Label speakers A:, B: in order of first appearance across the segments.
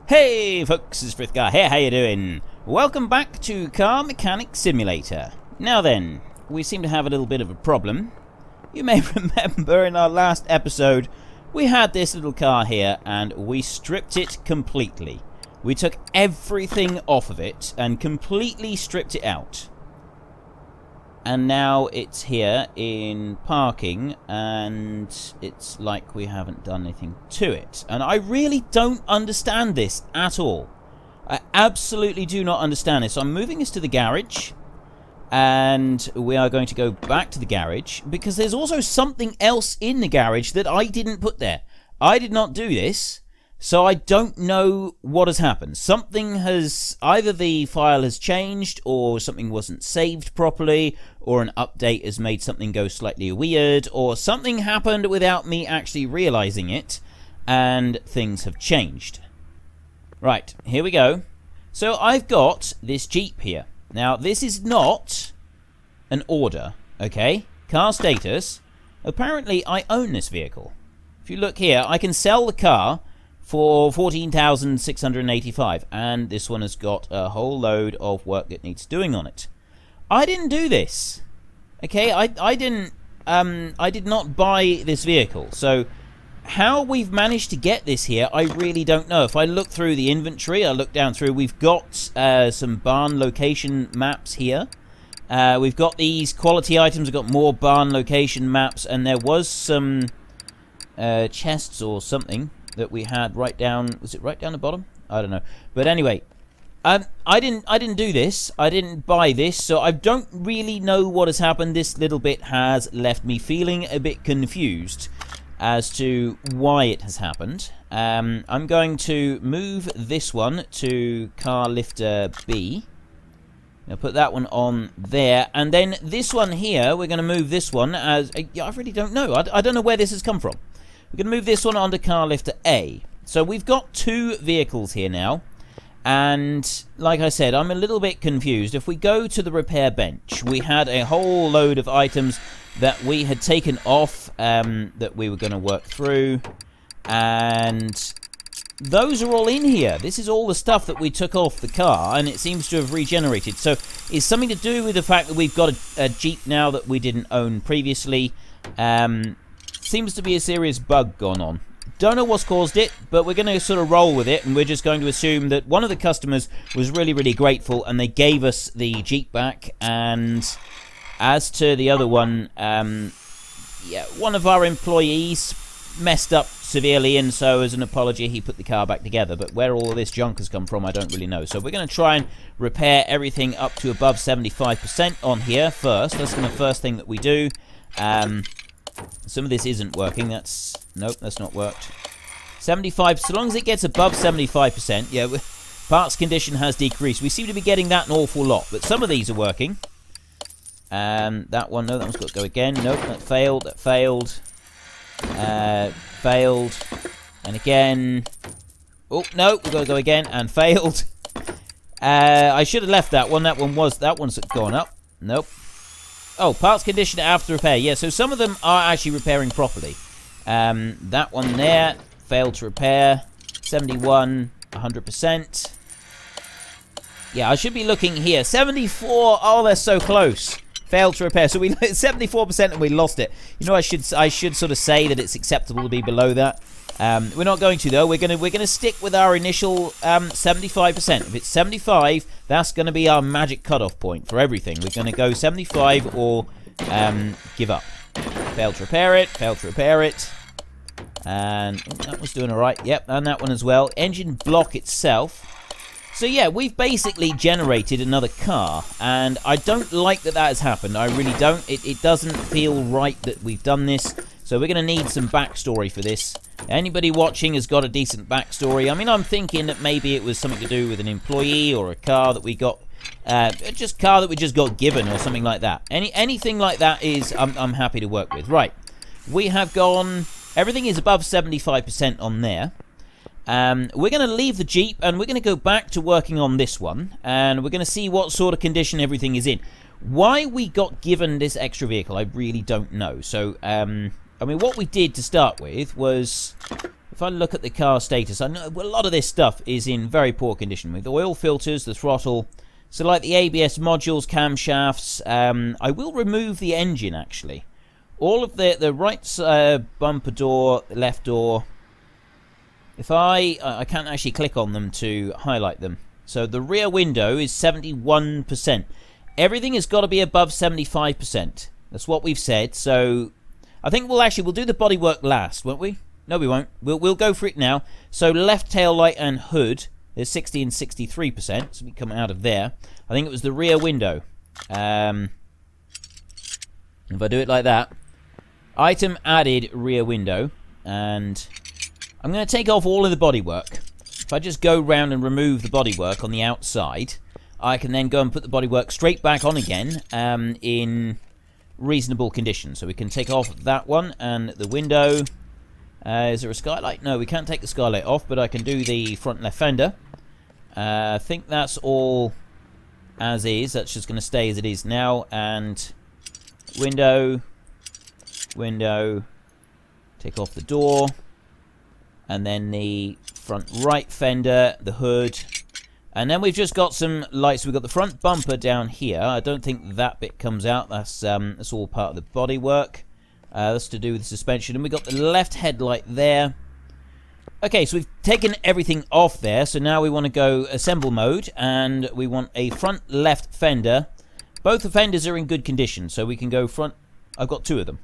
A: Hey folks, it's Frithgar here, how you doing? Welcome back to Car Mechanic Simulator. Now then, we seem to have a little bit of a problem. You may remember in our last episode, we had this little car here and we stripped it completely. We took everything off of it and completely stripped it out. And now it's here in parking and it's like we haven't done anything to it. And I really don't understand this at all. I absolutely do not understand this. So I'm moving this to the garage and we are going to go back to the garage because there's also something else in the garage that I didn't put there. I did not do this. So I don't know what has happened. Something has, either the file has changed, or something wasn't saved properly, or an update has made something go slightly weird, or something happened without me actually realizing it, and things have changed. Right, here we go. So I've got this Jeep here. Now, this is not an order, okay? Car status. Apparently, I own this vehicle. If you look here, I can sell the car for $14,685, and this one has got a whole load of work that needs doing on it. I didn't do this. Okay, I did not buy this vehicle. So how we've managed to get this here, I really don't know. If I look through the inventory, I look down through, we've got some barn location maps here. We've got these quality items, we've got more barn location maps, and there was some chests or something that we had right down, was it right down the bottom? I don't know. But anyway, I didn't do this. I didn't buy this, so I don't really know what has happened. This little bit has left me feeling a bit confused as to why it has happened. I'm going to move this one to car lifter B. Now put that one on there, and then this one here, we're going to move this one as, I really don't know. I don't know where this has come from. We're going to move this one onto car lifter A. So we've got two vehicles here now. And like I said, I'm a little bit confused. If we go to the repair bench, we had a whole load of items that we had taken off that we were going to work through. And those are all in here. This is all the stuff that we took off the car, and it seems to have regenerated. So it's something to do with the fact that we've got a Jeep now that we didn't own previously. Seems to be a serious bug gone on. Don't know what's caused it, but we're going to sort of roll with it, and we're just going to assume that one of the customers was really, really grateful, and they gave us the Jeep back. And as to the other one, yeah, one of our employees messed up severely, and so as an apology, he put the car back together. But where all of this junk has come from, I don't really know. So we're going to try and repair everything up to above 75% on here first. That's the first thing that we do. Some of this isn't working. Nope, that's not worked. 75, so long as it gets above 75%, yeah, parts condition has decreased. We seem to be getting that an awful lot, but some of these are working. That one, no, that one's got to go again. Nope, that failed, failed, and again. Oh, no, we've got to go again, and failed. I should have left that one. That one's gone up. Nope. Oh, parts condition after repair. Yeah, so some of them are actually repairing properly. That one there, failed to repair. 71, 100%. Yeah, I should be looking here. 74, oh, they're so close. Failed to repair. So we 74% and we lost it. You know, I should sort of say that it's acceptable to be below that. We're not going to, though. We're gonna stick with our initial 75%. If it's 75, that's going to be our magic cutoff point for everything. We're going to go 75 or give up. Failed to repair it. Failed to repair it. And oh, that was doing all right. Yep, and that one as well. Engine block itself. So yeah, we've basically generated another car, and I don't like that has happened. I really don't. It doesn't feel right that we've done this. So we're going to need some backstory for this. Anybody watching has got a decent backstory. I mean, I'm thinking that maybe it was something to do with an employee or a car that we got, car that we just got given or something like that. Anything like that is, I'm happy to work with. Right, we have gone, everything is above 75% on there. We're going to leave the Jeep and we're going to go back to working on this one, and we're going to see what sort of condition everything is in. Why we got given this extra vehicle, I really don't know. So, I mean, what we did to start with was if I look at the car status, I know a lot of this stuff is in very poor condition. With the oil filters, the throttle, so like the ABS modules, camshafts. I will remove the engine, actually. All of the right bumper door, left door. If I can't actually click on them to highlight them. So the rear window is 71%. Everything has got to be above 75%. That's what we've said. So I think we'll do the bodywork last, won't we? No, we won't. We'll go for it now. So left tail light and hood is 60 and 63%. So we come out of there. I think it was the rear window. If I do it like that, item added rear window, and I'm going to take off all of the bodywork. If I just go round and remove the bodywork on the outside, I can then go and put the bodywork straight back on again in reasonable condition. So we can take off that one and the window. Is there a skylight? No, we can't take the skylight off, but I can do the front left fender. I think that's all as is. That's just going to stay as it is now. And window, take off the door, and then the front right fender, the hood, and then we've just got some lights. We've got the front bumper down here. I don't think that bit comes out. That's all part of the bodywork. That's to do with the suspension. And we've got the left headlight there. Okay, so we've taken everything off there. So now we want to go assemble mode, and we want a front left fender. Both the fenders are in good condition, so we can go front. I've got two of them.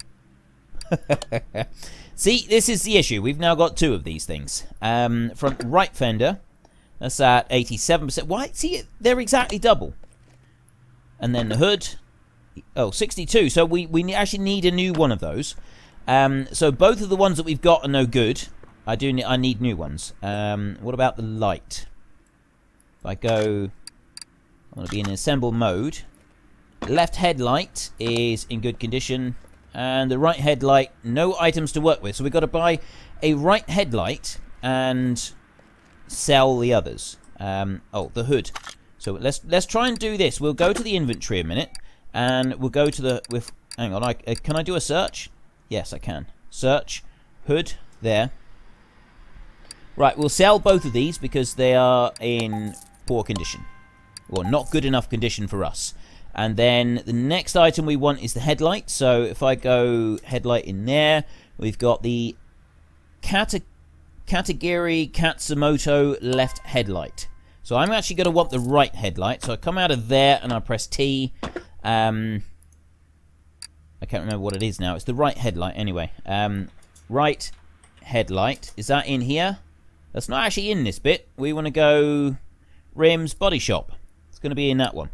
A: See, this is the issue. We've now got two of these things. Front right fender. That's at 87%. Why? See, they're exactly double. And then the hood. Oh, 62. So we actually need a new one of those. So both of the ones that we've got are no good. I need new ones. What about the light? If I go, I want to be in assemble mode. Left headlight is in good condition, and the right headlight, no items to work with. So we've got to buy a right headlight and sell the others. Oh, the hood. So let's try and do this. We'll go to the inventory a minute, and we'll go to the hang on. Can I do a search? Yes, I can. Search hood there. Right, we'll sell both of these because they are in poor condition, or not good enough condition for us. And then the next item we want is the headlight. So if I go headlight in there, we've got the Katagiri Katsumoto left headlight. So I'm actually going to want the right headlight. So I come out of there and I press T. I can't remember what it is now. It's the right headlight anyway. Right headlight. Is that in here? That's not actually in this bit. We want to go rims, body shop. It's going to be in that one.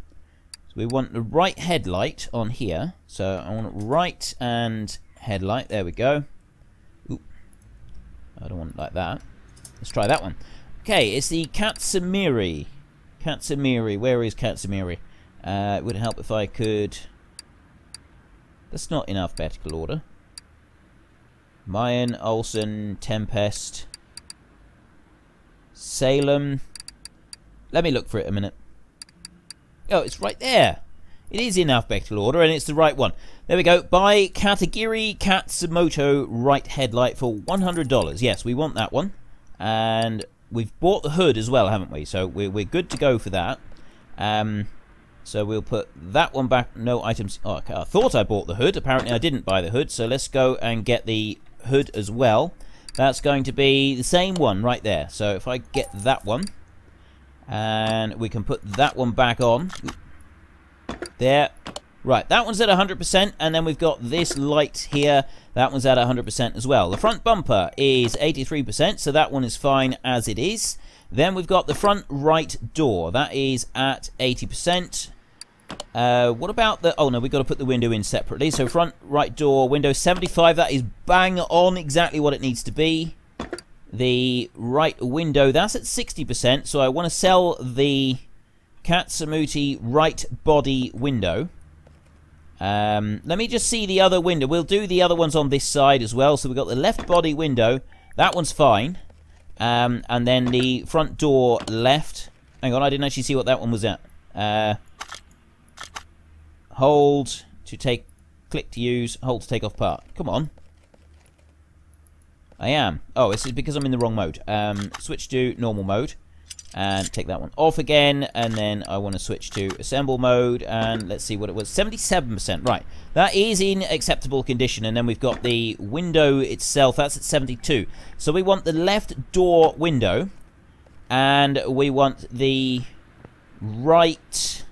A: So we want the right headlight on here. So I want right and headlight. There we go. Oop. I don't want it like that. Let's try that one. Okay, it's the Katsumiri. Katsumiri. Where is Katsumiri? It would help if I could... That's not in alphabetical order. Mayan, Olsen, Tempest, Salem. Let me look for it a minute. Oh, it's right there. It is in alphabetical order, and it's the right one. There we go. Buy Katagiri Katsumoto right headlight for $100. Yes, we want that one. And we've bought the hood as well, haven't we? So we're good to go for that. So we'll put that one back. No items. Oh, okay. I thought I bought the hood. Apparently I didn't buy the hood. So let's go and get the hood as well. That's going to be the same one right there. So if I get that one, and we can put that one back on. There. Right, that one's at 100%, and then we've got this light here. That one's at 100% as well. The front bumper is 83%, so that one is fine as it is. Then we've got the front right door. That is at 80%. What about the... Oh, no, we've got to put the window in separately. So front right door, window 75. That is bang on exactly what it needs to be. The right window, that's at 60%. So I want to sell the Katsumoto right body window. Let me just see the other window. We'll do the other ones on this side as well. So we've got the left body window. That one's fine. And then the front door left. Hang on, I didn't actually see what that one was at. Hold to take, click to use, hold to take off part. Come on. I am. Oh, this is because I'm in the wrong mode. Switch to normal mode. And take that one off again. And then I want to switch to assemble mode. And let's see what it was. 77%. Right. That is in acceptable condition. And then we've got the window itself. That's at 72. So we want the left door window. And we want the right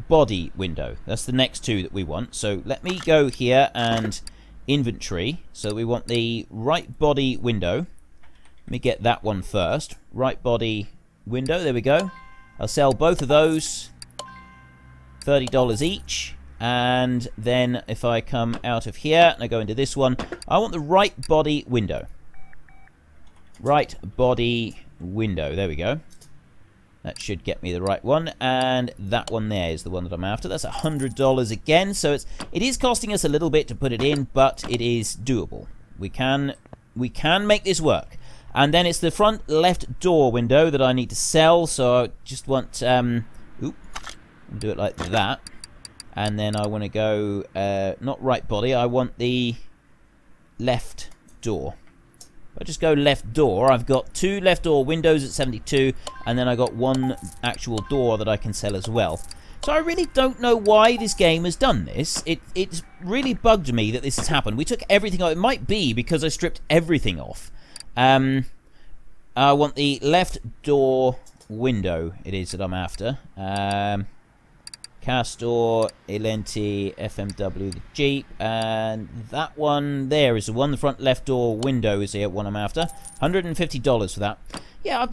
A: body window. That's the next two that we want. So let me go here and inventory. So we want the right body window. Let me get that one first. Right body window. There we go. I'll sell both of those. $30 each. And then if I come out of here and I go into this one, I want the right body window. Right body window. There we go. That should get me the right one, and that one there is the one that I'm after. That's $100 again, so it is costing us a little bit to put it in, but it is doable. We can make this work. And then it's the front left door window that I need to sell, so I just want do it like that, and then I want to go not right body. I want the left door. If I just go left door, I've got 2 left door windows at 72, and then I got 1 actual door that I can sell as well. So I really don't know why this game has done this. It's really bugged me that this has happened. We took everything off. It might be because I stripped everything off. I want the left door window, it is that I'm after. Castor, Elenti, FMW, the Jeep, and that one there is the one. The front left door window is the one I'm after. $150 for that. Yeah,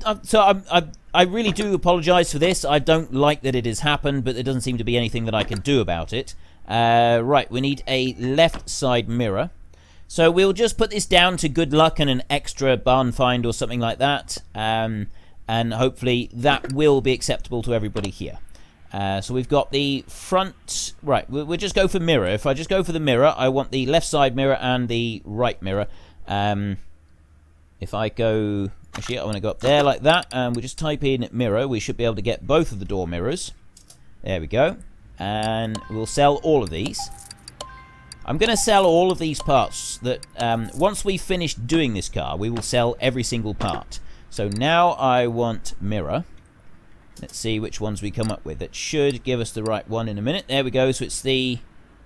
A: I really do apologise for this. I don't like that it has happened, but there doesn't seem to be anything that I can do about it. Right, we need a left side mirror. So we'll just put this down to good luck and an extra barn find or something like that. And hopefully that will be acceptable to everybody here. So we've got the front. Right, we'll just go for mirror. If I just go for the mirror, I want the left side mirror and the right mirror. If I go, actually I want to go up there like that, and we'll just type in mirror. We should be able to get both of the door mirrors. There we go. And we'll sell all of these. I'm going to sell all of these parts that once we finish doing this car, we will sell every single part. So now I want mirror. Let's see which ones we come up with. That should give us the right one in a minute. There we go. So it's the...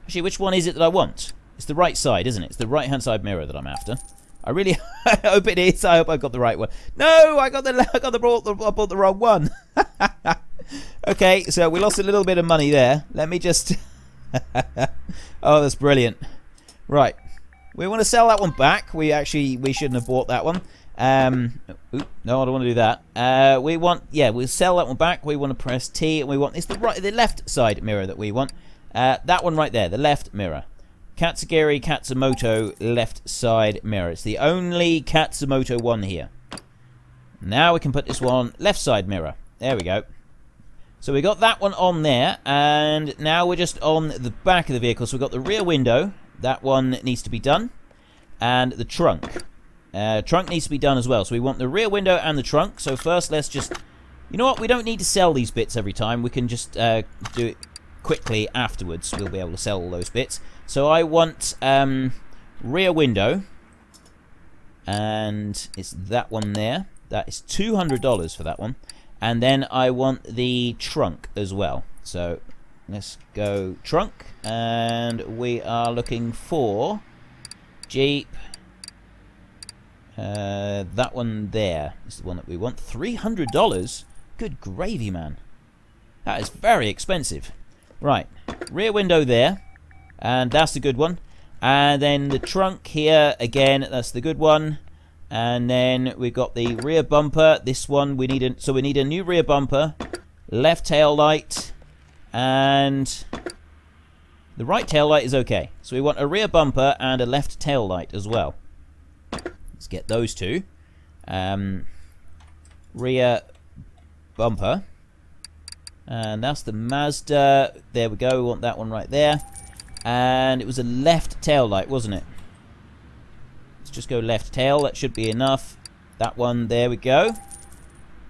A: Actually, which one is it that I want? It's the right side, isn't it? It's the right-hand side mirror that I'm after. I really hope it is. I hope I've got the right one. No, I bought the wrong one. Okay, so we lost a little bit of money there. Let me just... Oh, that's brilliant. Right. We want to sell that one back. We shouldn't have bought that one. No, I don't want to do that. We'll sell that one back. We want to press T, and we want the left side mirror that we want. That one right there, the left mirror. Katsugiri Katsumoto left side mirror. It's the only Katsumoto one here. Now we can put this one left side mirror. There we go. So we got that one on there, and now we're just on the back of the vehicle. So we've got the rear window. That one needs to be done, and the trunk. Trunk needs to be done as well. So we want the rear window and the trunk. So first, let's just... You know what? We don't need to sell these bits every time. We can just do it quickly afterwards. We'll be able to sell all those bits. So I want rear window. And it's that one there. That is $200 for that one. And then I want the trunk as well. So let's go trunk. And we are looking for Jeep. That one there is the one that we want. $300? Good gravy, man. That is very expensive. Right. Rear window there. And that's the good one. And then the trunk here, again, that's the good one. And then we've got the rear bumper. This one, we need a new rear bumper. Left tail light. And the right tail light is okay. So we want a rear bumper and a left tail light as well. Let's get those two. Rear bumper. And that's the Mazda. There we go. We want that one right there. And it was a left tail light, wasn't it? Let's just go left tail. That should be enough. That one. There we go.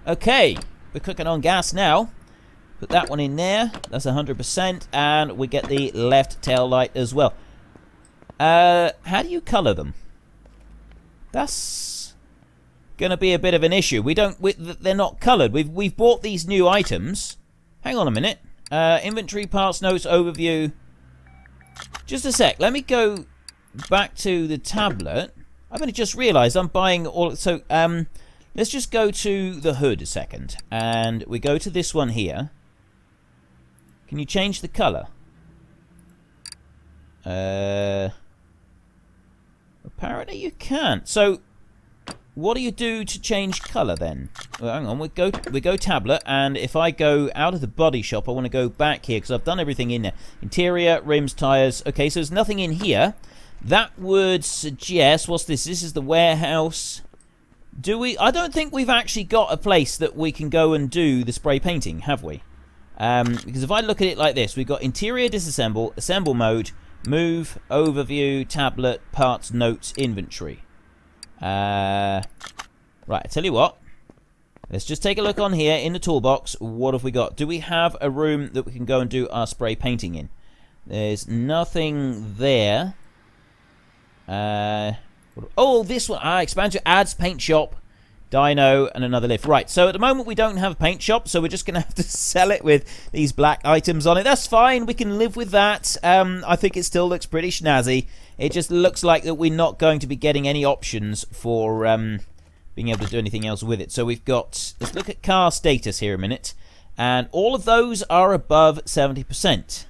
A: Okay. We're cooking on gas now. Put that one in there. That's 100%. And we get the left tail light as well. How do you colour them? That's gonna be a bit of an issue. They're not coloured. We've bought these new items. Hang on a minute. Inventory, parts, notes, overview. Just a sec. Let me go back to the tablet. I've only just realised I'm buying all... So, let's just go to the hood a second. And we go to this one here. Can you change the colour? Apparently you can't. So, what do you do to change colour then? Well, hang on, we go tablet, and if I go out of the body shop, I want to go back here because I've done everything in there. Interior, rims, tyres. Okay, so there's nothing in here. That would suggest, what's this? This is the warehouse. Do we? I don't think we've actually got a place that we can go and do the spray painting, have we? Because if I look at it like this, we've got interior, disassemble, assemble mode, move, overview, tablet, parts, notes, inventory. Right, I tell you what. Let's just take a look on here in the toolbox. What have we got? Do we have a room that we can go and do our spray painting in? There's nothing there. Oh, this one. Expand to ads, paint shop, dyno, and another lift. Right, so at the moment we don't have a paint shop, so we're just going to have to sell it with these black items on it. That's fine. We can live with that. I think it still looks pretty snazzy. It just looks like that we're not going to be getting any options for being able to do anything else with it. So we've got... Let's look at car status here a minute. And all of those are above 70%.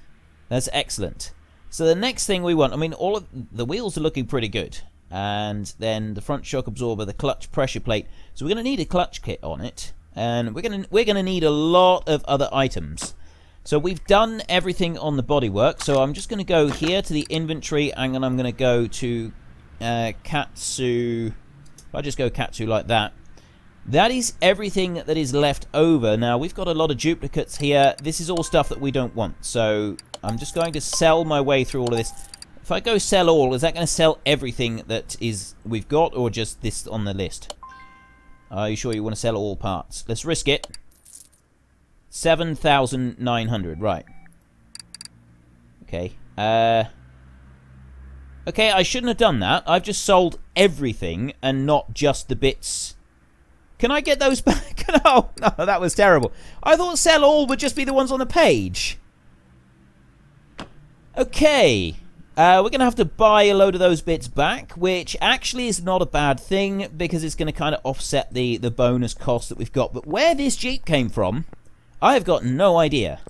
A: That's excellent. So the next thing we want... I mean, all of the wheels are looking pretty good. And then the front shock absorber, the clutch pressure plate. So we're going to need a clutch kit on it. And we're going to need a lot of other items. So we've done everything on the bodywork. So I'm just going to go here to the inventory. And then I'm going to go to Katsu. If I just go Katsu like that. That is everything that is left over. Now, we've got a lot of duplicates here. This is all stuff that we don't want. So I'm just going to sell my way through all of this. If I go sell all, is that going to sell everything that we've got, or just this on the list? Are you sure you want to sell all parts? Let's risk it. 7,900, right. Okay. Okay, I shouldn't have done that. I've just sold everything and not just the bits. Can I get those back? No, that was terrible. I thought sell all would just be the ones on the page. Okay. We're going to have to buy a load of those bits back, which actually is not a bad thing because it's going to kind of offset the bonus cost that we've got. But where this Jeep came from, I've got no idea.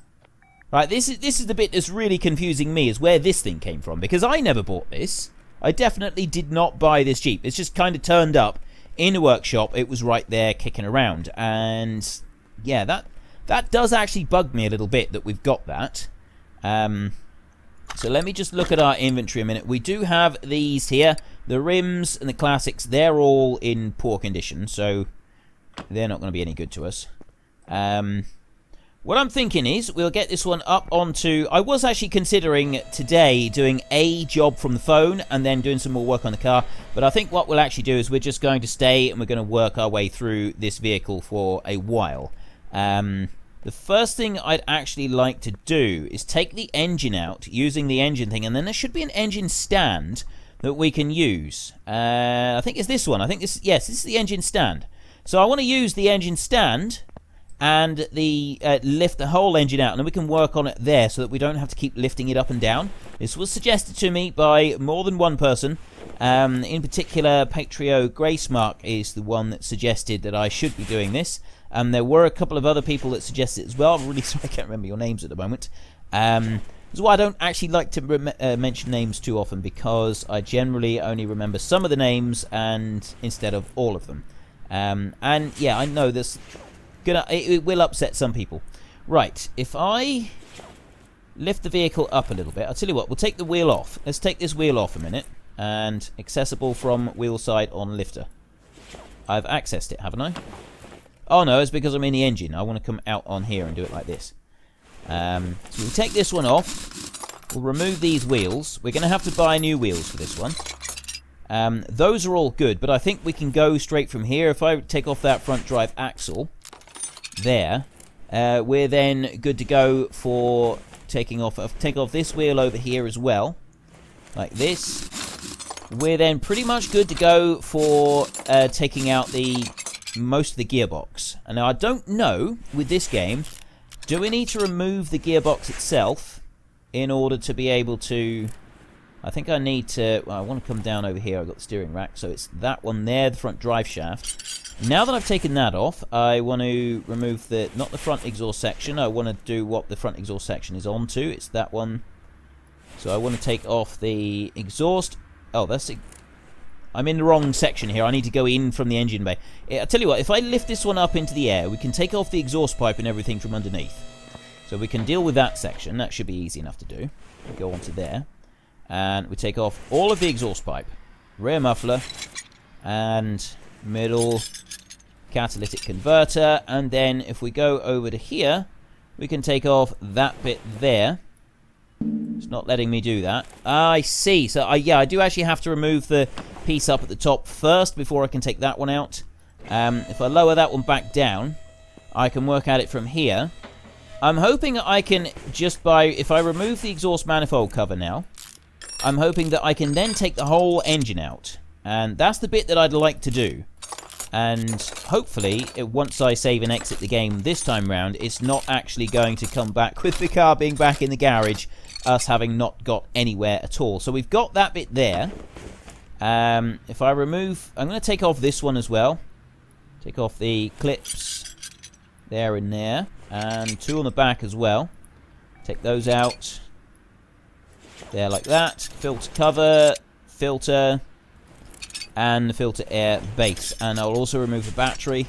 A: Right, this is the bit that's really confusing me, is where this thing came from, because I never bought this. I definitely did not buy this Jeep. It's just kind of turned up in a workshop. It was right there kicking around, and yeah, that does actually bug me a little bit that we've got that. So let me just look at our inventory a minute. We do have these here. The rims and the classics, they're all in poor condition, so they're not going to be any good to us. What I'm thinking is we'll get this one up onto... I was actually considering today doing a job from the phone and then doing some more work on the car, but I think what we'll actually do is we're just going to stay and we're going to work our way through this vehicle for a while. The first thing I'd actually like to do is take the engine out using the engine thing, and then there should be an engine stand that we can use. I think it's this one. I think this, yes, this is the engine stand. So I want to use the engine stand and the lift the whole engine out, and then we can work on it there so that we don't have to keep lifting it up and down. This was suggested to me by more than one person. In particular, Patrio Gracemark is the one that suggested that I should be doing this. There were a couple of other people that suggested it as well. I'm really sorry I can't remember your names at the moment. That's why I don't actually like to mention names too often, because I generally only remember some of the names and instead of all of them. And yeah, I know this it will upset some people. Right, if I lift the vehicle up a little bit, I'll tell you what, we'll take the wheel off. Let's take this wheel off a minute. And accessible from wheel side on lifter. I've accessed it, haven't I? Oh no, it's because I'm in the engine. I want to come out on here and do it like this. So we'll take this one off. We'll remove these wheels. We're going to have to buy new wheels for this one. Those are all good, but I think we can go straight from here. If I take off that front drive axle, there, we're then good to go for taking off. Take off this wheel over here as well, like this. we're then pretty much good to go for taking out most of the gearbox. And now I don't know, with this game, do we need to remove the gearbox itself in order to be able to... I think I need to... Well, I want to come down over here. I've got the steering rack, so it's that one there, the front drive shaft. Now that I've taken that off, I want to remove not the front exhaust section. I want to do what the front exhaust section is onto. It's that one. So I want to take off the exhaust. Oh, I'm in the wrong section here. I need to go in from the engine bay. I tell you what, if I lift this one up into the air, we can take off the exhaust pipe and everything from underneath. So we can deal with that section. That should be easy enough to do. We go onto there. And we take off all of the exhaust pipe. Rear muffler. And middle catalytic converter. And then if we go over to here, we can take off that bit there. It's not letting me do that. I see. So, yeah, I do actually have to remove the piece up at the top first before I can take that one out. If I lower that one back down, I can work at it from here. I'm hoping I can if I remove the exhaust manifold cover now, I'm hoping that I can then take the whole engine out. And that's the bit that I'd like to do. And hopefully, once I save and exit the game this time round, it's not actually going to come back with the car being back in the garage, us having not got anywhere at all. So we've got that bit there. If I remove... I'm going to take off this one as well. Take off the clips there and there. And two on the back as well. Take those out. There like that. Filter cover. Filter. And the filter air base. And I'll also remove the battery.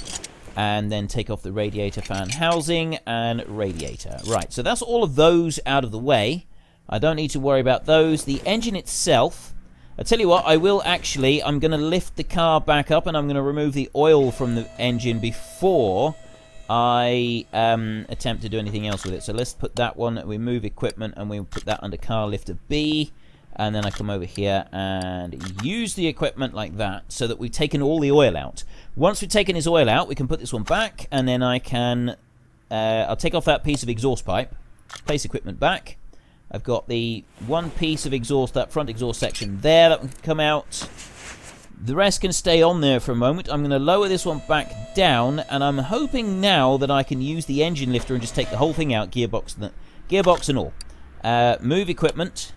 A: And then take off the radiator fan housing and radiator. Right, so that's all of those out of the way. I don't need to worry about those. The engine itself... I tell you what, I will actually... I'm going to lift the car back up and I'm going to remove the oil from the engine before I attempt to do anything else with it. So let's put that one... We move equipment and we put that under car lifter B. And then I come over here and use the equipment like that so that we've taken all the oil out. Once we've taken his oil out, we can put this one back. And then I can... I'll take off that piece of exhaust pipe. Place equipment back. I've got the one piece of exhaust, that front exhaust section there, that can come out. The rest can stay on there for a moment. I'm going to lower this one back down, and I'm hoping now that I can use the engine lifter and just take the whole thing out, gearbox and all. Move equipment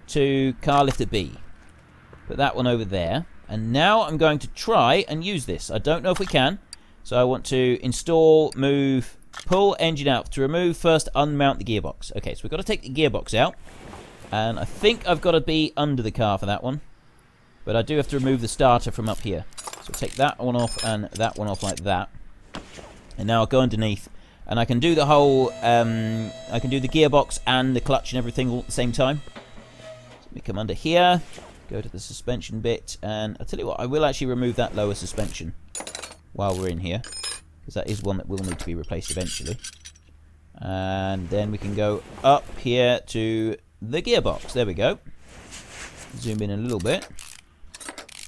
A: to car lifter B. Put that one over there. And now I'm going to try and use this. I don't know if we can. So I want to install, move... Pull engine out. To remove, first unmount the gearbox. Okay, so we've got to take the gearbox out. And I think I've got to be under the car for that one. But I do have to remove the starter from up here. So take that one off and that one off like that. And now I'll go underneath. And I can do the whole... I can do the gearbox and the clutch and everything all at the same time. So let me come under here. Go to the suspension bit. And I'll tell you what, I will actually remove that lower suspension while we're in here. Because that is one that will need to be replaced eventually. And then we can go up here to the gearbox. There we go. Zoom in a little bit.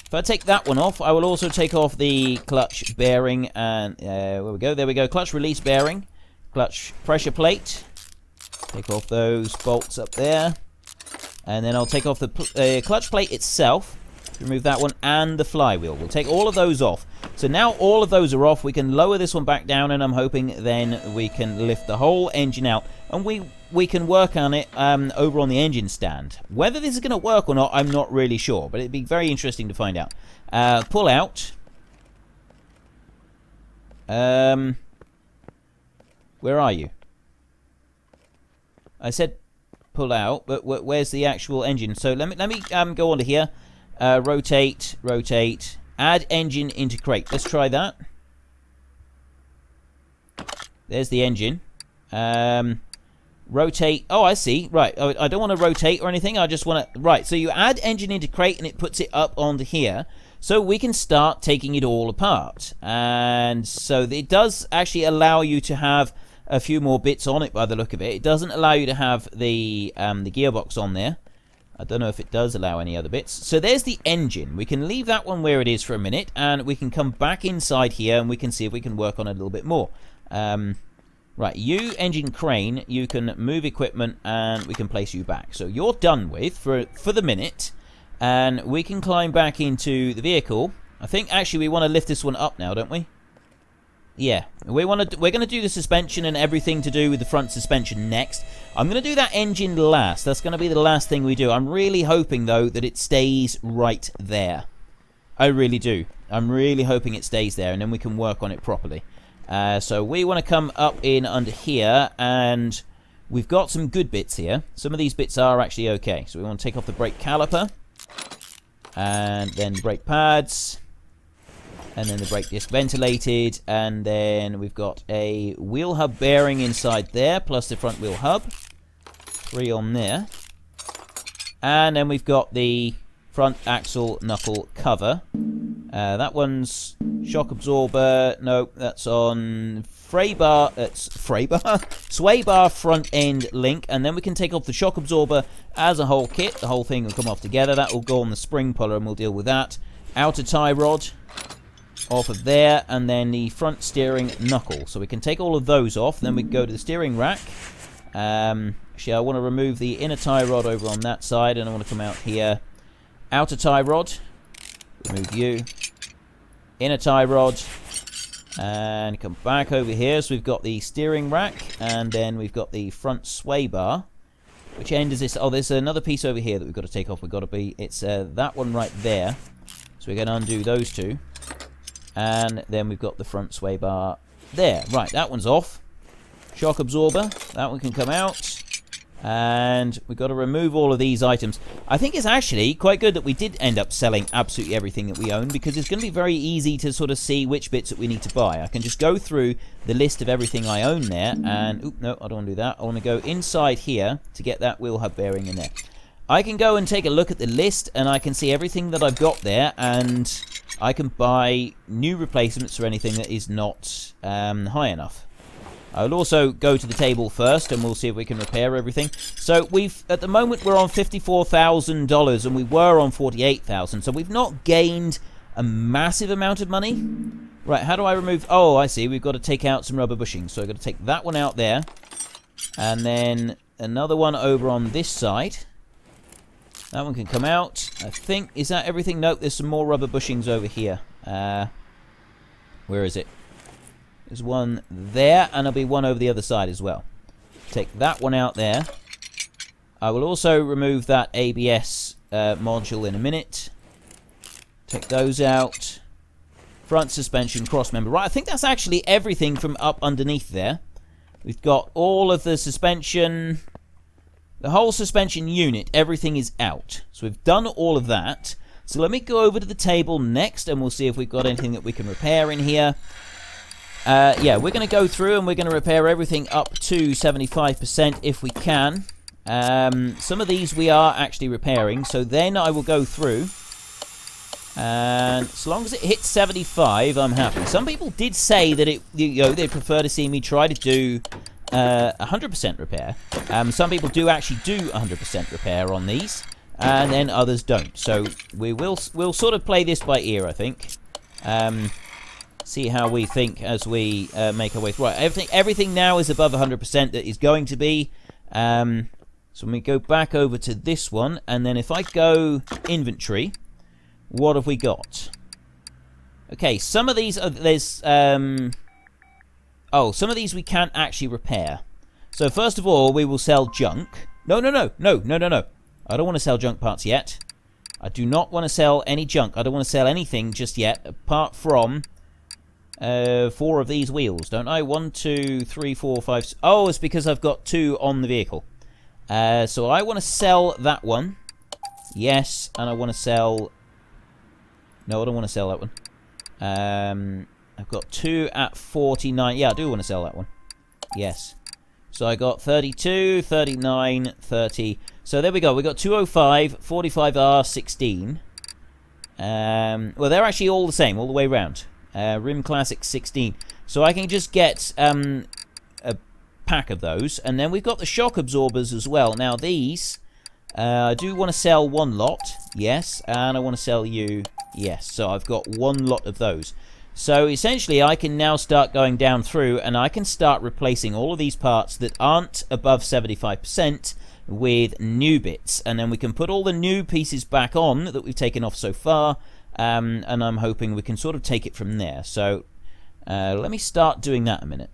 A: If I take that one off, I will also take off the clutch bearing. And where we go? There we go. Clutch release bearing. Clutch pressure plate. Take off those bolts up there. And then I'll take off the clutch plate itself. Remove that one and the flywheel. We'll take all of those off. So now all of those are off. We can lower this one back down, and I'm hoping then we can lift the whole engine out, and we can work on it over on the engine stand. Whether this is going to work or not, I'm not really sure, but it'd be very interesting to find out. Pull out. Where are you? I said pull out, but where's the actual engine? So let me go onto here. Rotate, rotate, add engine into crate. Let's try that. There's the engine. Rotate. Oh, I see. Right. I don't want to rotate or anything. I just want to... Right. So you add engine into crate and it puts it up onto here. So we can start taking it all apart. And so it does actually allow you to have a few more bits on it by the look of it. It doesn't allow you to have the gearbox on there. I don't know if it does allow any other bits. So there's the engine. We can leave that one where it is for a minute, and we can come back inside here, and we can see if we can work on it a little bit more. Right, you, engine crane, you can move equipment, and we can place you back. So you're done with, for the minute. And we can climb back into the vehicle. I think actually we want to lift this one up now, don't we? Yeah, we're going to do the suspension and everything to do with the front suspension next. I'm going to do that engine last. That's going to be the last thing we do. I'm really hoping, though, that it stays right there. I really do. I'm really hoping it stays there, and then we can work on it properly. So we want to come up in under here, and we've got some good bits here. Some of these bits are actually okay. So we want to take off the brake caliper, and then brake pads. And then the brake disc ventilated, and then we've got a wheel hub bearing inside there, plus the front wheel hub. 3 on there. And then we've got the front axle knuckle cover. That one's shock absorber. No, that's on sway bar front end link, and then we can take off the shock absorber as a whole kit. The whole thing will come off together. That will go on the spring puller, and we'll deal with that. Outer tie rod off of there, and then the front steering knuckle. So we can take all of those off. Then we go to the steering rack. Actually, I want to remove the inner tie rod over on that side, and I want to come out here. Outer tie rod. Remove you. Inner tie rod. And come back over here. So we've got the steering rack, and then we've got the front sway bar. Which end is this? Oh, there's another piece over here that we've got to take off. We've got to be... It's that one right there. So we're going to undo those two. And then we've got the front sway bar there. Right, that one's off. Shock absorber. That one can come out. And we've got to remove all of these items. I think it's actually quite good that we did end up selling absolutely everything that we own, because it's going to be very easy to sort of see which bits that we need to buy. I can just go through the list of everything I own there. And, oop, no, I don't want to do that. I want to go inside here to get that wheel hub bearing in there. I can go and take a look at the list, and I can see everything that I've got there, and I can buy new replacements for anything that is not high enough. I will also go to the table first, and we'll see if we can repair everything. So at the moment we're on $54,000, and we were on $48,000. So we've not gained a massive amount of money. Right, how do I remove... Oh, I see. We've got to take out some rubber bushings. So I've got to take that one out there. And then another one over on this side. That one can come out. I think... Is that everything? Nope, there's some more rubber bushings over here. Where is it? There's one there, and there'll be one over the other side as well. Take that one out there. I will also remove that ABS module in a minute. Take those out. Front suspension cross member. Right, I think that's actually everything from up underneath there. We've got all of the suspension... The whole suspension unit, everything is out. So we've done all of that. So let me go over to the table next, and we'll see if we've got anything that we can repair in here. Yeah, we're going to go through, and we're going to repair everything up to 75% if we can. Some of these we are actually repairing, so then I will go through. And as long as it hits 75, I'm happy. Some people did say that they prefer to see me try to do 100% repair. Some people do actually do 100% repair on these, and then others don't. So we'll sort of play this by ear, I think. See how we think as we make our way through. Right, everything now is above 100% that is going to be. So when we go back over to this one, and then if I go inventory, what have we got? Okay, some of these are, some of these we can't actually repair. So first of all, we will sell junk. No. I don't want to sell junk parts yet. I do not want to sell any junk. I don't want to sell anything just yet, apart from 4 of these wheels, don't I? 1, 2, 3, 4, 5... Oh, it's because I've got 2 on the vehicle. So I want to sell that one. Yes, and I want to sell... No, I don't want to sell that one. I've got 2 at 49. Yeah, I do want to sell that one. Yes. So I got 32, 39, 30. So there we go. We got 205, 45R, 16. Well, they're actually all the same, all the way around. Rim Classic 16. So I can just get a pack of those. And then we've got the shock absorbers as well. Now these, I do want to sell 1 lot. Yes. And I want to sell you. Yes. So I've got 1 lot of those. So essentially I can now start going down through, and I can start replacing all of these parts that aren't above 75%, with new bits, and then we can put all the new pieces back on that we've taken off so far, and I'm hoping we can sort of take it from there. So let me start doing that a minute.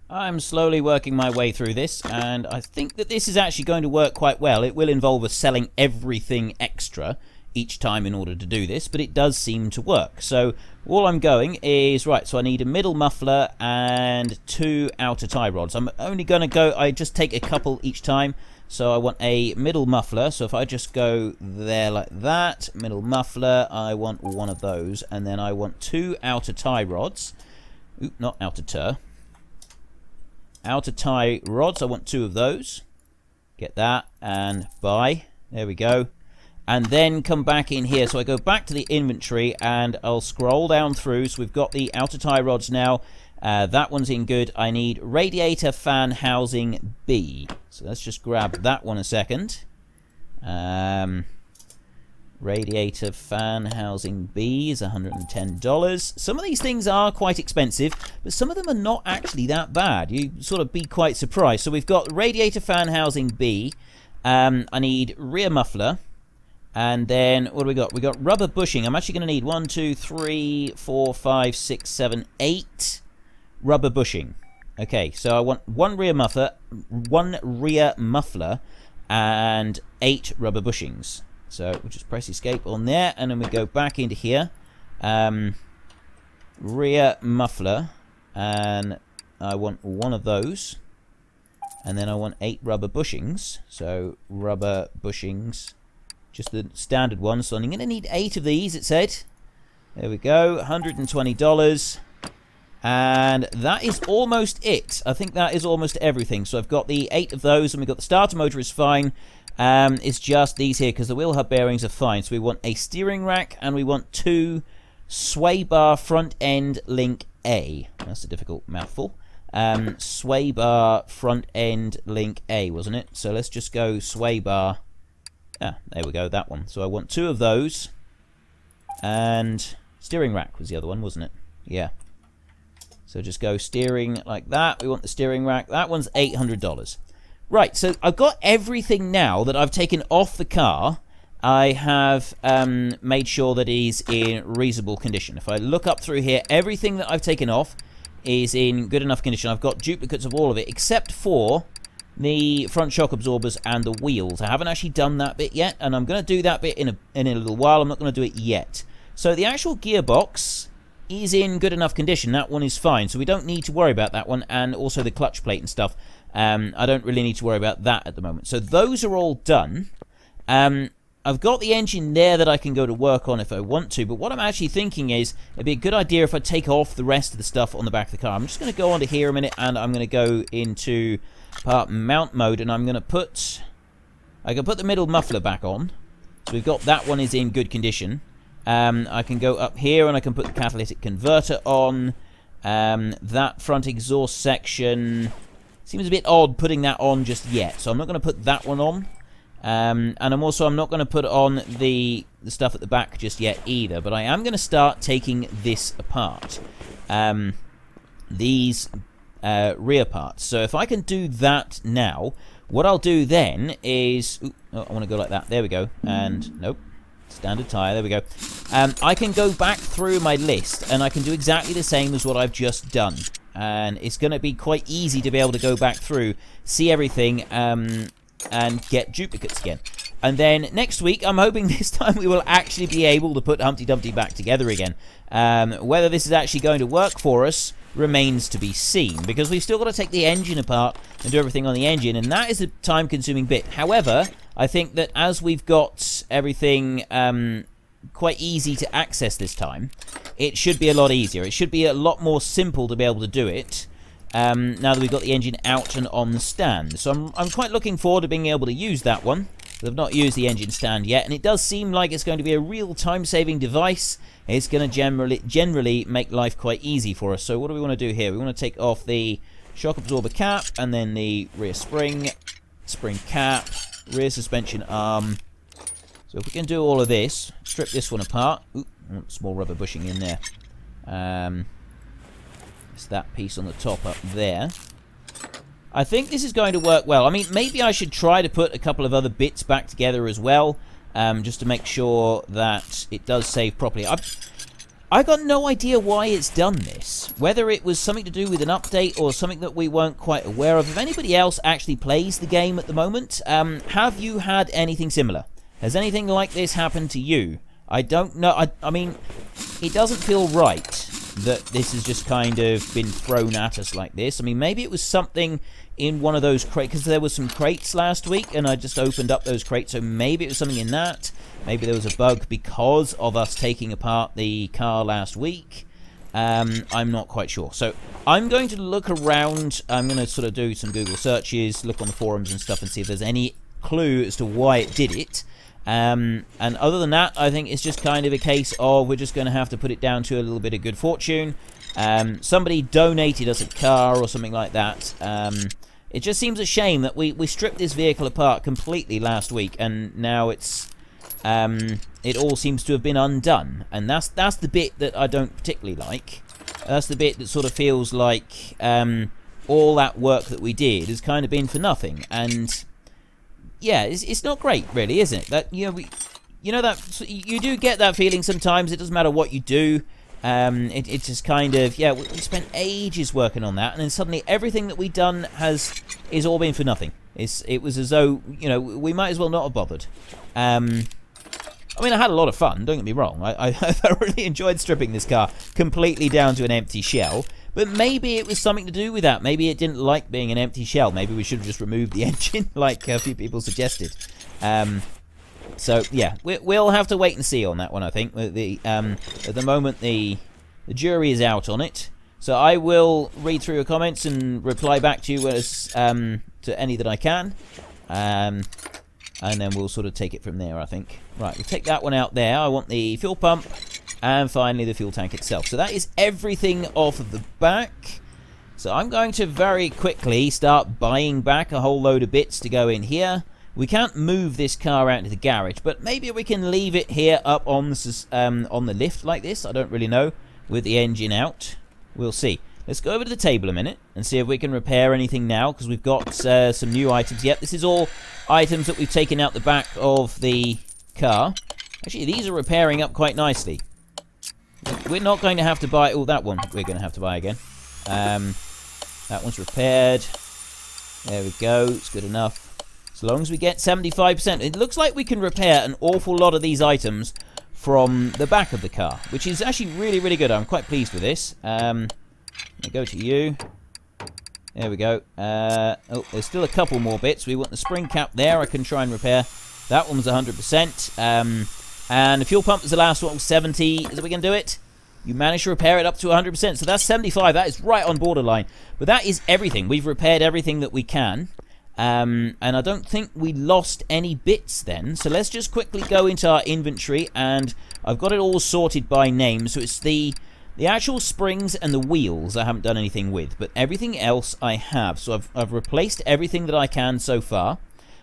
A: I'm slowly working my way through this, and I think that this is actually going to work quite well. It will involve us selling everything extra each time in order to do this, but it does seem to work. So all I'm going is, right, so I need a middle muffler and 2 outer tie rods. I'm only going to go, I just take a couple each time. So I want a middle muffler, so if I just go there like that, middle muffler, I want one of those, and then I want 2 outer tie rods. Oop, not outer tur. Outer tie rods, I want 2 of those. Get that, and buy. There we go. And then come back in here. So I go back to the inventory, and I'll scroll down through. So we've got the outer tie rods now. That one's in good. I need radiator fan housing B. So let's just grab that one a second. Radiator fan housing B is $110. Some of these things are quite expensive, but some of them are not actually that bad. You sort of be quite surprised. So we've got radiator fan housing B. I need rear muffler. And then what do we got? We got rubber bushing. I'm actually going to need 1, 2, 3, 4, 5, 6, 7, 8 rubber bushing. Okay, so I want 1 rear muffler, and 8 rubber bushings. So we'll just press escape on there, and then we go back into here. Rear muffler, and I want 1 of those. And then I want 8 rubber bushings. So rubber bushings, just the standard one. So I'm going to need 8 of these, it said. There we go, $120. And that is almost it. I think that is almost everything. So I've got the 8 of those, and we've got the starter motor is fine. It's just these here, because the wheel hub bearings are fine. So we want a steering rack, and we want 2 sway bar front end link A. That's a difficult mouthful. Sway bar front end link A, wasn't it? So let's just go sway bar. Ah, there we go, that one. So I want 2 of those. And steering rack was the other one, wasn't it? Yeah. So just go steering like that. We want the steering rack. That one's $800. Right, so I've got everything now that I've taken off the car. I have made sure that it is in reasonable condition. If I look up through here, everything that I've taken off is in good enough condition. I've got duplicates of all of it, except for the front shock absorbers and the wheels. I haven't actually done that bit yet, and I'm going to do that bit in a little while. I'm not going to do it yet. So the actual gearbox is in good enough condition. That one is fine, so we don't need to worry about that one, and also the clutch plate and stuff. I don't really need to worry about that at the moment. So those are all done. I've got the engine there that I can go to work on if I want to, but what I'm actually thinking is it'd be a good idea if I take off the rest of the stuff on the back of the car. I'm just going to go onto here a minute, and I'm going to go into part mount mode, and I'm going to put... I can put the middle muffler back on. So we've got that one is in good condition. I can go up here, and I can put the catalytic converter on. That front exhaust section seems a bit odd putting that on just yet, so I'm not going to put that one on. And I'm not going to put on the stuff at the back just yet either, but I am going to start taking this apart. These rear parts. So if I can do that now, what I'll do then is... Ooh, oh, I want to go like that. There we go. And nope. Standard tire. There we go. I can go back through my list, and I can do exactly the same as what I've just done. And it's going to be quite easy to be able to go back through, see everything, and get duplicates again. And then next week, I'm hoping this time we will actually be able to put Humpty Dumpty back together again. Whether this is actually going to work for us remains to be seen, because we've still got to take the engine apart and do everything on the engine, and that is a time-consuming bit. However, I think that as we've got everything quite easy to access this time, it should be a lot easier. It should be a lot more simple to be able to do it. Now that we've got the engine out and on the stand. So I'm quite looking forward to being able to use that one. I've not used the engine stand yet, and it does seem like it's going to be a real time-saving device. It's going to generally make life quite easy for us. So what do we want to do here? We want to take off the shock absorber cap, and then the rear spring cap, rear suspension arm. So if we can do all of this, strip this one apart. Ooh, small rubber bushing in there. It's that piece on the top up there. I think this is going to work well. I mean, maybe I should try to put a couple of other bits back together as well, just to make sure that it does save properly. I got no idea why it's done this. Whether it was something to do with an update or something that we weren't quite aware of. If anybody else actually plays the game at the moment, have you had anything similar? Has anything like this happened to you? I don't know. I mean, it doesn't feel right that this has just kind of been thrown at us like this. I mean, maybe it was something in one of those crates, because there was some crates last week, and I just opened up those crates, so maybe it was something in that. Maybe there was a bug because of us taking apart the car last week. I'm not quite sure. So I'm going to look around. I'm going to sort of do some Google searches, look on the forums and stuff, and see if there's any clue as to why it did it. And other than that, I think it's just kind of a case of we're just going to have to put it down to a little bit of good fortune. Somebody donated us a car or something like that. It just seems a shame that we stripped this vehicle apart completely last week, and now it's it all seems to have been undone. And that's the bit that I don't particularly like. That's the bit that sort of feels like all that work that we did has kind of been for nothing. And yeah, it's not great, really, isn't it? That you know that you do get that feeling sometimes. It doesn't matter what you do. It's just kind of, yeah, we spent ages working on that, and then suddenly everything that we've done is all been for nothing. It was as though, you know, we might as well not have bothered. I mean, I had a lot of fun, don't get me wrong. I thoroughly enjoyed stripping this car completely down to an empty shell. But maybe it was something to do with that. Maybe it didn't like being an empty shell. Maybe we should have just removed the engine, like a few people suggested. So, yeah, we'll have to wait and see on that one, I think. At the moment, the jury is out on it. So I will read through your comments and reply back to you as to any that I can. And then we'll sort of take it from there, I think. Right, we'll take that one out there. I want the fuel pump. And finally, the fuel tank itself. So that is everything off of the back. So I'm going to very quickly start buying back a whole load of bits to go in here. We can't move this car out into the garage, but maybe we can leave it here up on the lift like this. I don't really know, with the engine out. We'll see. Let's go over to the table a minute and see if we can repair anything now, because we've got some new items. Yep, this is all items that we've taken out the back of the car. Actually, these are repairing up quite nicely. We're not going to have to buy... Oh, that one we're going to have to buy again. That one's repaired. There we go. It's good enough. As long as we get 75%. It looks like we can repair an awful lot of these items from the back of the car, which is actually really, really good. I'm quite pleased with this. Let me go to you. There we go. Oh, there's still a couple more bits. We want the spring cap there. I can try and repair. That one was 100%. And the fuel pump is the last one, 70. Is we can do it? You managed to repair it up to 100%. So that's 75. That is right on borderline. But that is everything. We've repaired everything that we can. And I don't think we lost any bits then. So let's just quickly go into our inventory. And I've got it all sorted by name. So it's the actual springs and the wheels I haven't done anything with. But everything else I have. So I've replaced everything that I can so far.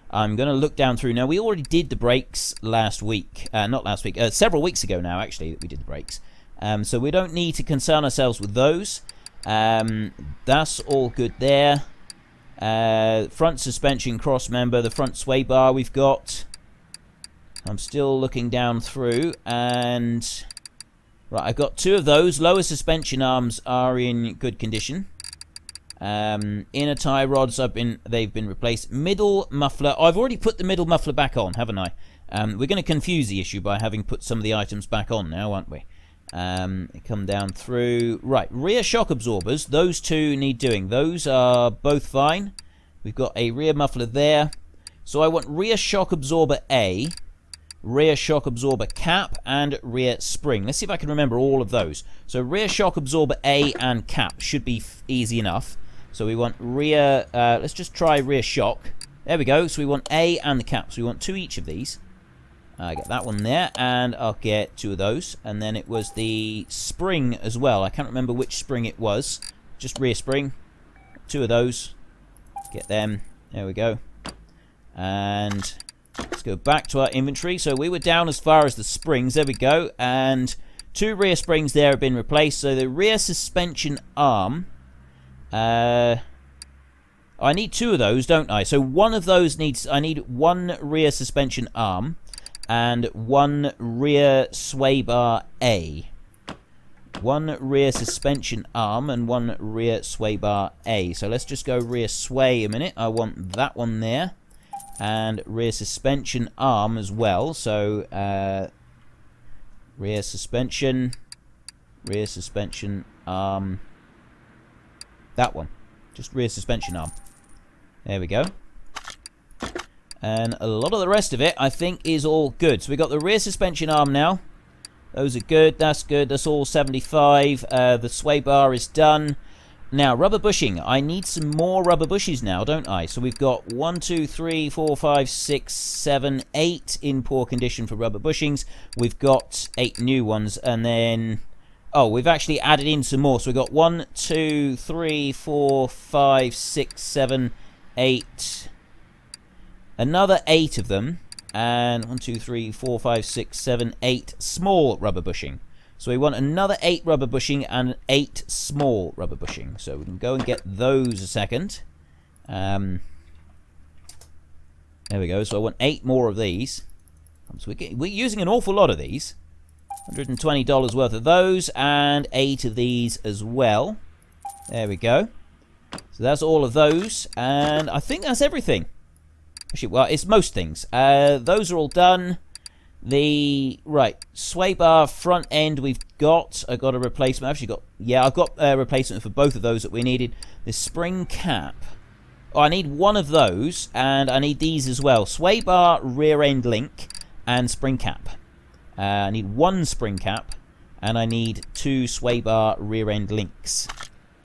A: I'm going to look down through. Now, we already did the brakes last week. Not last week. Several weeks ago now, actually, that we did the brakes. So we don't need to concern ourselves with those. That's all good there. Front suspension cross member. The front sway bar we've got. I'm still looking down through. And... right, I've got two of those. Lower suspension arms are in good condition. Inner tie rods they've been replaced. Middle muffler. Oh, I've already put the middle muffler back on, haven't I? We're going to confuse the issue by having put some of the items back on now, aren't we? Come down through. Right, rear shock absorbers. Those two need doing. Those are both fine. We've got a rear muffler there. So I want rear shock absorber A, rear shock absorber cap, and rear spring. Let's see if I can remember all of those. So rear shock absorber A and cap should be easy enough. So we want rear, let's just try rear shock. There we go. So we want A and the cap. So we want two each of these. I get that one there, and I'll get two of those. And then it was the spring as well. I can't remember which spring it was. Just rear spring. Two of those. Get them. There we go. And let's go back to our inventory. So we were down as far as the springs. There we go. And two rear springs there have been replaced. So the rear suspension arm... oh, I need 2 of those, don't I? So one of those needs... I need 1 rear suspension arm and 1 rear sway bar A. 1 rear suspension arm and 1 rear sway bar A. So let's just go rear sway a minute. I want that one there. And rear suspension arm as well. So rear suspension arm. That one. Just rear suspension arm. There we go. And a lot of the rest of it, I think, is all good. So we got the rear suspension arm now. Those are good. That's good. That's all 75. The sway bar is done. Now, rubber bushing. I need some more rubber bushes now, don't I? So we've got 1, 2, 3, 4, 5, 6, 7, 8 in poor condition for rubber bushings. We've got 8 new ones. And then... oh, we've actually added in some more. So we've got 1, 2, 3, 4, 5, 6, 7, 8. Another 8 of them. And 1, 2, 3, 4, 5, 6, 7, 8 small rubber bushing. So we want another 8 rubber bushing and 8 small rubber bushing. So we can go and get those a second. There we go. So I want 8 more of these. So we're using an awful lot of these. $120 worth of those and 8 of these as well. There we go. So that's all of those. And I think that's everything. Actually, well, it's most things. Those are all done. Right, sway bar front end we've got. I got a replacement. I've actually got, yeah, I've got a replacement for both of those that we needed. The spring cap. Oh, I need 1 of those, and I need these as well. Sway bar, rear end link, and spring cap. I need 1 spring cap, and I need 2 sway bar rear end links.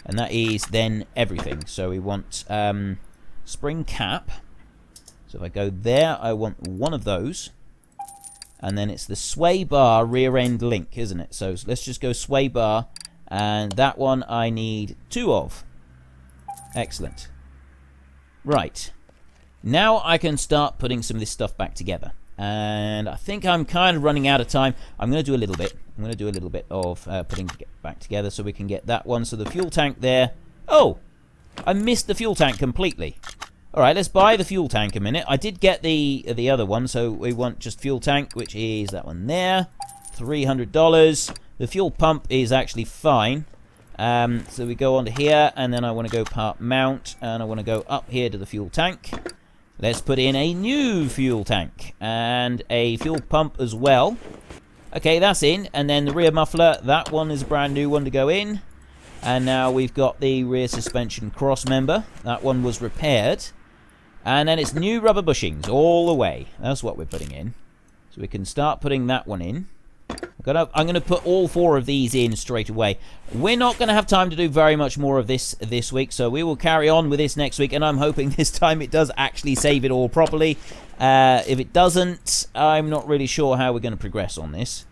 A: And that is then everything. So we want spring cap. So if I go there, I want 1 of those. And then it's the sway bar rear end link, isn't it? So let's just go sway bar. And that one I need 2 of. Excellent. Right. Now I can start putting some of this stuff back together. And I think I'm kind of running out of time. I'm going to do a little bit. I'm going to do a little bit of putting it back together so we can get that one. So the fuel tank there. Oh! I missed the fuel tank completely. Alright, let's buy the fuel tank a minute. I did get the other one, so we want just fuel tank, which is that one there. $300. The fuel pump is actually fine. So we go on to here, and then I want to go part mount, and I want to go up here to the fuel tank. Let's put in a new fuel tank, and a fuel pump as well. Okay, that's in, and then the rear muffler, that one is a brand new one to go in. And now we've got the rear suspension cross member. That one was repaired. And then it's new rubber bushings all the way. That's what we're putting in. So we can start putting that one in. I'm going to put all 4 of these in straight away. We're not going to have time to do very much more of this week, so we will carry on with this next week, and I'm hoping this time it does actually save it all properly. If it doesn't, I'm not really sure how we're going to progress on this.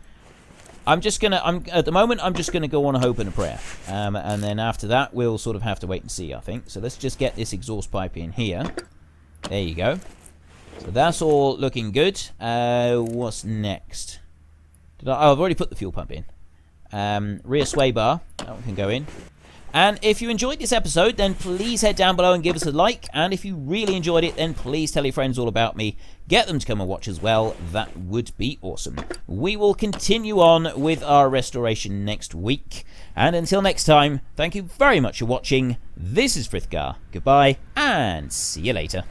A: At the moment, I'm just going to go on a hope and a prayer. And then after that, we'll sort of have to wait and see, I think. So let's just get this exhaust pipe in here. There you go. So that's all looking good. What's next? I've already put the fuel pump in. Rear sway bar. That one can go in. And if you enjoyed this episode, then please head down below and give us a like. And if you really enjoyed it, then please tell your friends all about me. Get them to come and watch as well. That would be awesome. We will continue on with our restoration next week. And until next time, thank you very much for watching. This is Frithgar. Goodbye, and see you later.